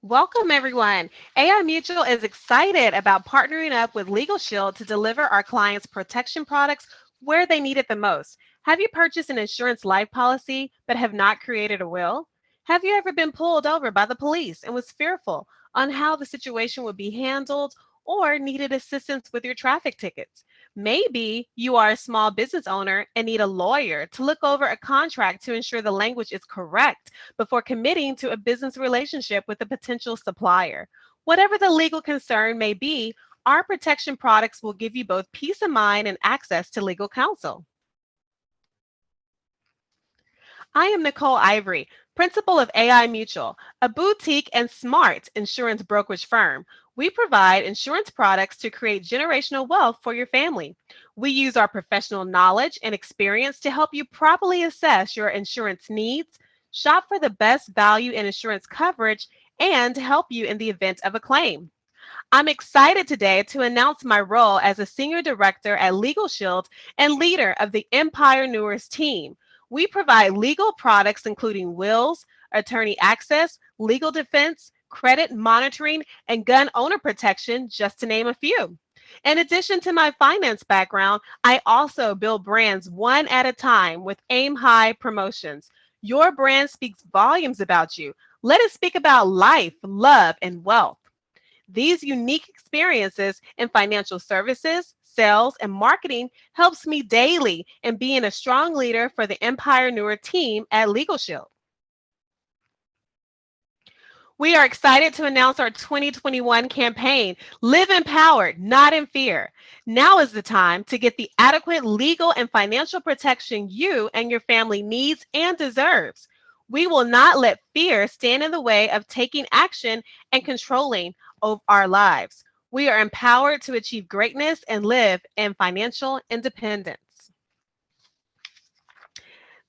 Welcome, everyone. AI Mutual is excited about partnering up with LegalShield to deliver our clients protection products where they need it the most. Have you purchased an insurance life policy but have not created a will? Have you ever been pulled over by the police and was fearful on how the situation would be handled or needed assistance with your traffic tickets? Maybe you are a small business owner and need a lawyer to look over a contract to ensure the language is correct before committing to a business relationship with a potential supplier. Whatever the legal concern may be, our protection products will give you both peace of mind and access to legal counsel. I am Nicole Ivory, principal of AI Mutual, a boutique and smart insurance brokerage firm. We provide insurance products to create generational wealth for your family. We use our professional knowledge and experience to help you properly assess your insurance needs, shop for the best value in insurance coverage, and help you in the event of a claim. I'm excited today to announce my role as a senior director at LegalShield and leader of the Empire Newers team. We provide legal products including wills, attorney access, legal defense, credit monitoring, and gun owner protection, just to name a few. In addition to my finance background, I also build brands one at a time with aim high promotions. Your brand speaks volumes about you. Let it speak about life, love, and wealth. These unique experiences in financial services, sales, and marketing helps me daily in being a strong leader for the Empire Newer team at LegalShield. We are excited to announce our 2021 campaign, Live Empowered, Not in Fear. Now is the time to get the adequate legal and financial protection you and your family needs and deserves. We will not let fear stand in the way of taking action and controlling of our lives. We are empowered to achieve greatness and live in financial independence.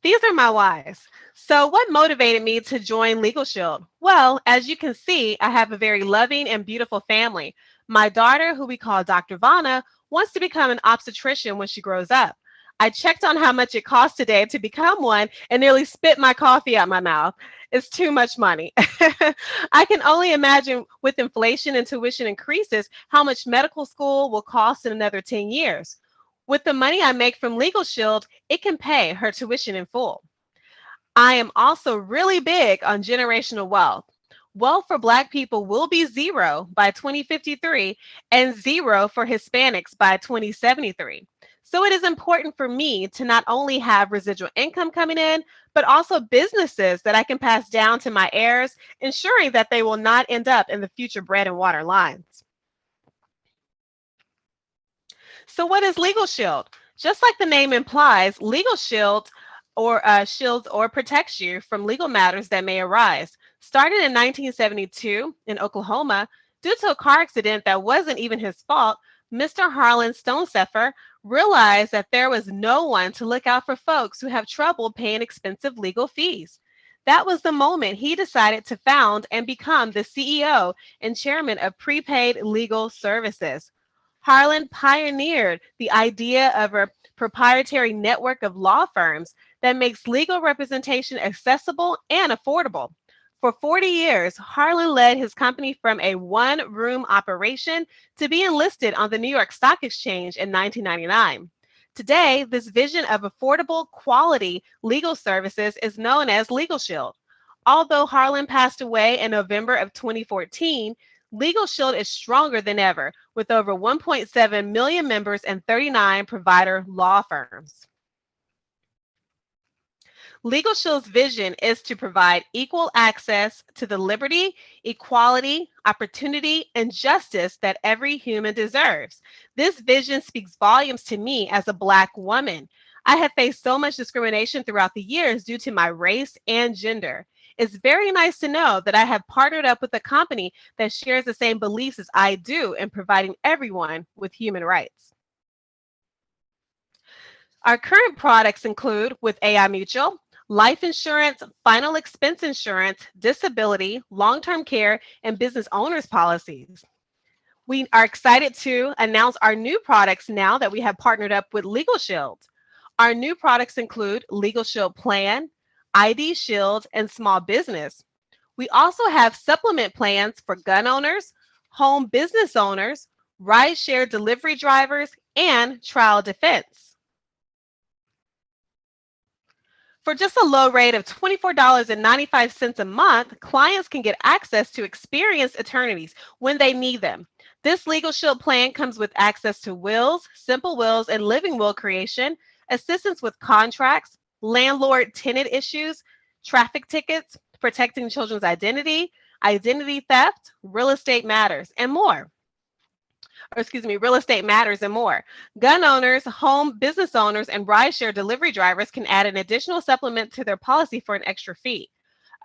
These are my whys. So, what motivated me to join LegalShield? Well, as you can see, I have a very loving and beautiful family. My daughter, who we call Dr. Vanna, wants to become an obstetrician when she grows up. I checked on how much it costs today to become one and nearly spit my coffee out my mouth. It's too much money. I can only imagine with inflation and tuition increases how much medical school will cost in another 10 years. With the money I make from LegalShield, it can pay her tuition in full. I am also really big on generational wealth. Wealth for Black people will be zero by 2053 and zero for Hispanics by 2073. So it is important for me to not only have residual income coming in, but also businesses that I can pass down to my heirs, ensuring that they will not end up in the future bread and water lines. So what is LegalShield? Just like the name implies, LegalShield shields or protects you from legal matters that may arise. Started in 1972 in Oklahoma, due to a car accident that wasn't even his fault, Mr. Harlan Stonesteffer realized that there was no one to look out for folks who have trouble paying expensive legal fees. That was the moment he decided to found and become the CEO and chairman of Prepaid Legal Services. Harlan pioneered the idea of a proprietary network of law firms that makes legal representation accessible and affordable. For 40 years, Harlan led his company from a one-room operation to being listed on the New York Stock Exchange in 1999. Today, this vision of affordable, quality legal services is known as LegalShield. Although Harlan passed away in November of 2014, LegalShield is stronger than ever, with over 1.7 million members and 39 provider law firms. LegalShield's vision is to provide equal access to the liberty, equality, opportunity, and justice that every human deserves. This vision speaks volumes to me as a Black woman. I have faced so much discrimination throughout the years due to my race and gender. It's very nice to know that I have partnered up with a company that shares the same beliefs as I do in providing everyone with human rights. Our current products include, with AI Mutual, life insurance, final expense insurance, disability, long-term care, and business owners policies. We are excited to announce our new products now that we have partnered up with LegalShield. Our new products include LegalShield Plan, IDShield, and Small Business. We also have supplement plans for gun owners, home business owners, rideshare delivery drivers, and trial defense. For just a low rate of $24.95 a month, clients can get access to experienced attorneys when they need them. This LegalShield plan comes with access to wills, simple wills, and living will creation, assistance with contracts, landlord tenant issues, traffic tickets, protecting children's identity theft, real estate matters, and more. Real estate matters and more. Gun owners, home business owners, and rideshare delivery drivers can add an additional supplement to their policy for an extra fee.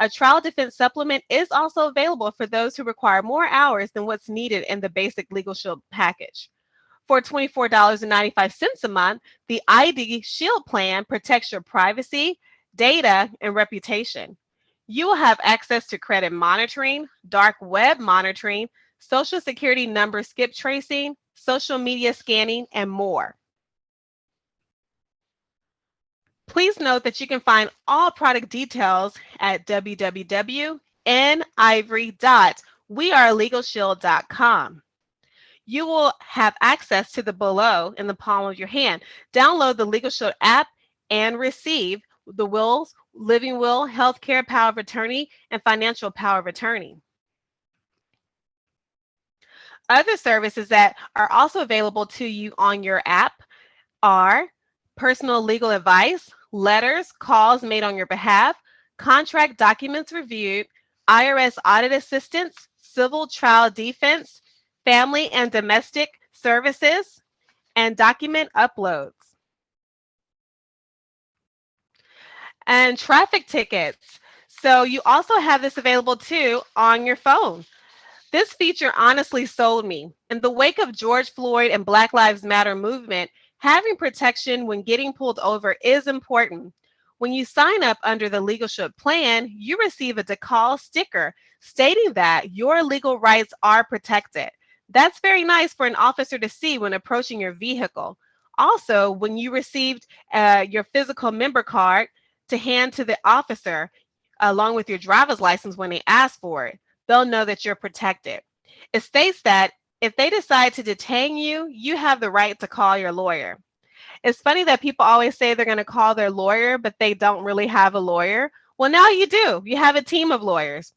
A trial defense supplement is also available for those who require more hours than what's needed in the basic LegalShield package. For $24.95 a month, the IDShield plan protects your privacy, data, and reputation. You will have access to credit monitoring, dark web monitoring, social security number skip tracing, social media scanning, and more. Please note that you can find all product details at www.nivory.wearelegalshield.com. You will have access to the below in the palm of your hand. Download the LegalShield app and receive the wills, living will, healthcare power of attorney, and financial power of attorney. Other services that are also available to you on your app are personal legal advice, letters, calls made on your behalf, contract documents reviewed, IRS audit assistance, civil trial defense, family and domestic services, and document uploads. And traffic tickets. So you also have this available too on your phone. This feature honestly sold me. In the wake of George Floyd and Black Lives Matter movement, having protection when getting pulled over is important. When you sign up under the LegalShield plan, you receive a decal sticker stating that your legal rights are protected. That's very nice for an officer to see when approaching your vehicle. Also, when you received your physical member card to hand to the officer, along with your driver's license when they ask for it, they'll know that you're protected. It states that if they decide to detain you, you have the right to call your lawyer. It's funny that people always say they're going to call their lawyer, but they don't really have a lawyer. Well, now you do. You have a team of lawyers.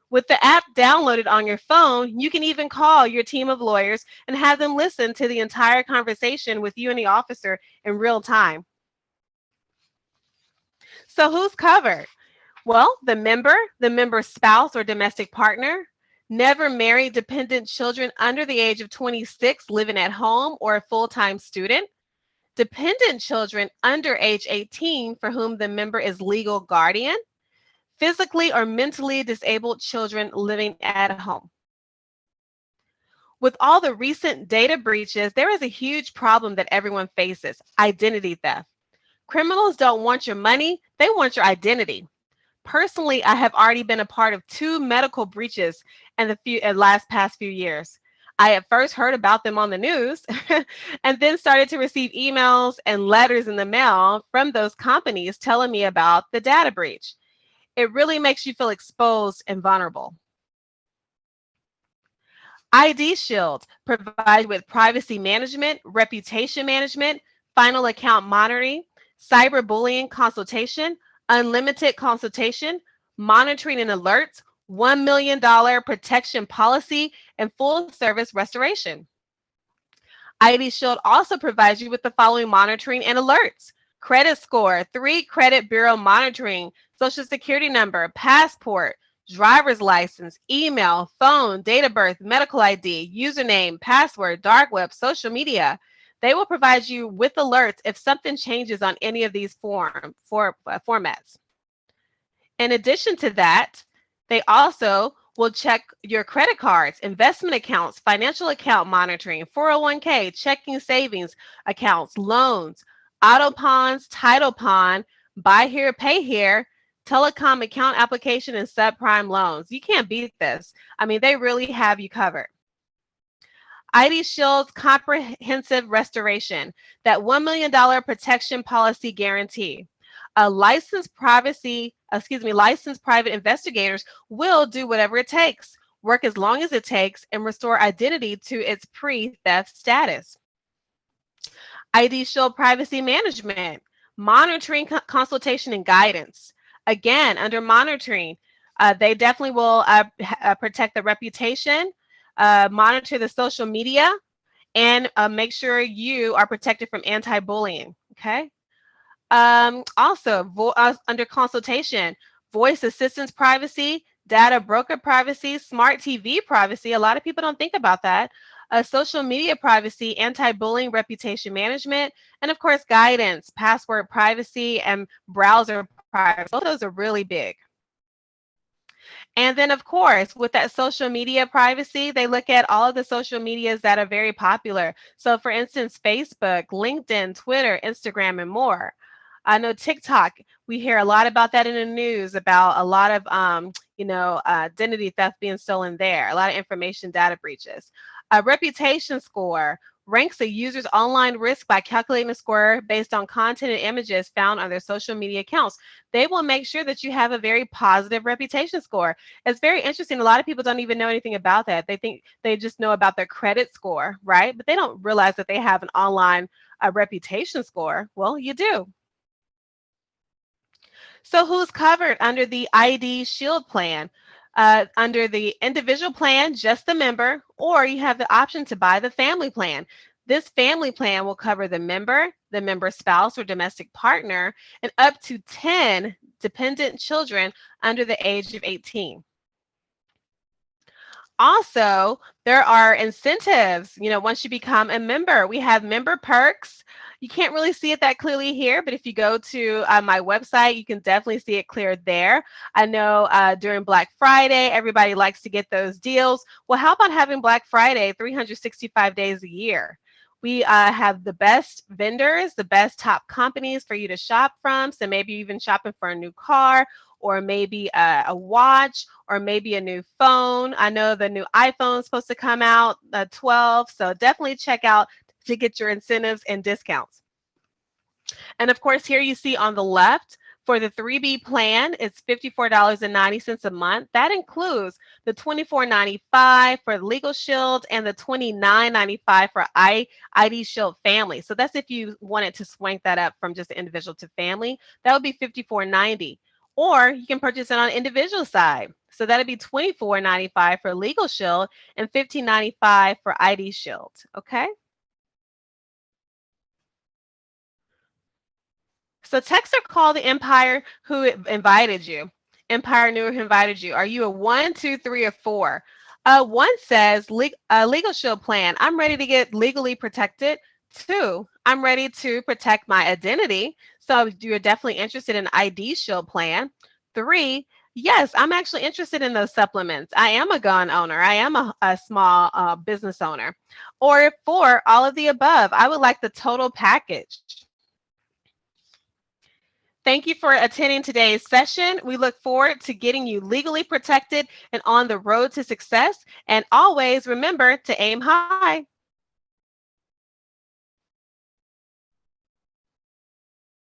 With the app downloaded on your phone, you can even call your team of lawyers and have them listen to the entire conversation with you and the officer in real time. So who's covered? Well, the member's spouse or domestic partner, never married dependent children under the age of 26 living at home or a full-time student, dependent children under age 18 for whom the member is legal guardian, physically or mentally disabled children living at home. With all the recent data breaches, there is a huge problem that everyone faces: identity theft. Criminals don't want your money, they want your identity. Personally, I have already been a part of 2 medical breaches in the past few years. I at first heard about them on the news and then started to receive emails and letters in the mail from those companies telling me about the data breach. It really makes you feel exposed and vulnerable. IDShield provides with privacy management, reputation management, final account monitoring, cyberbullying consultation, unlimited consultation, monitoring and alerts, $1 million protection policy, and full service restoration. IDShield also provides you with the following monitoring and alerts: credit score, 3 credit bureau monitoring, social security number, passport, driver's license, email, phone, date of birth, medical ID, username, password, dark web, social media. They will provide you with alerts if something changes on any of these formats. In addition to that, they also will check your credit cards, investment accounts, financial account monitoring, 401k, checking savings accounts, loans, auto pawns, title pawn, buy here, pay here, telecom account application, and subprime loans. You can't beat this. I mean, they really have you covered. IDShield's comprehensive restoration, that $1 million protection policy guarantee. Licensed private investigators will do whatever it takes, work as long as it takes, and restore identity to its pre-theft status. IDShield privacy management, monitoring, consultation, and guidance. Again, under monitoring, they definitely will protect the reputation, monitor the social media, and make sure you are protected from anti-bullying. Okay. Also, under consultation, voice assistance privacy, data broker privacy, smart TV privacy. A lot of people don't think about that. Social media privacy, anti-bullying, reputation management, and of course, guidance, password privacy, and browser privacy. Both of those are really big. And then, of course, with that social media privacy, they look at all of the social medias that are very popular. So, for instance, Facebook, LinkedIn, Twitter, Instagram, and more. I know TikTok, we hear a lot about that in the news, about a lot of, identity theft being stolen there, a lot of information data breaches. A reputation score ranks a user's online risk by calculating a score based on content and images found on their social media accounts. They will make sure that you have a very positive reputation score. It's very interesting. A lot of people don't even know anything about that. They think they just know about their credit score, right? But they don't realize that they have an online reputation score. Well, you do. So who's covered under the IDShield plan? Under the individual plan, just the member, or you have the option to buy the family plan. This family plan will cover the member spouse or domestic partner, and up to 10 dependent children under the age of 18. Also, there are incentives, once you become a member. We have member perks. You can't really see it that clearly here, but if you go to my website, you can definitely see it clear there. I know during Black Friday, everybody likes to get those deals. Well, how about having Black Friday 365 days a year? We have the best vendors, the best top companies for you to shop from. So maybe even shopping for a new car, or maybe a watch, or maybe a new phone. I know the new iPhone is supposed to come out, 12, so definitely check out to get your incentives and discounts. And of course, here you see on the left, for the 3B plan, it's $54.90 a month. That includes the $24.95 for LegalShield and the $29.95 for IDShield family. So that's if you wanted to swank that up from just individual to family, that would be $54.90. Or you can purchase it on the individual side. So that'd be $24.95 for LegalShield and $15.95 for IDShield. Okay. So text or call the Empire who invited you. Empire knew who invited you. Are you a 1, 2, 3, or 4? 1 says LegalShield plan. I'm ready to get legally protected. 2, I'm ready to protect my identity. So you're definitely interested in IDShield plan. 3, yes, I'm actually interested in those supplements. I am a gun owner. I am a small business owner. Or 4, all of the above. I would like the total package. Thank you for attending today's session. We look forward to getting you legally protected and on the road to success. And always remember to aim high.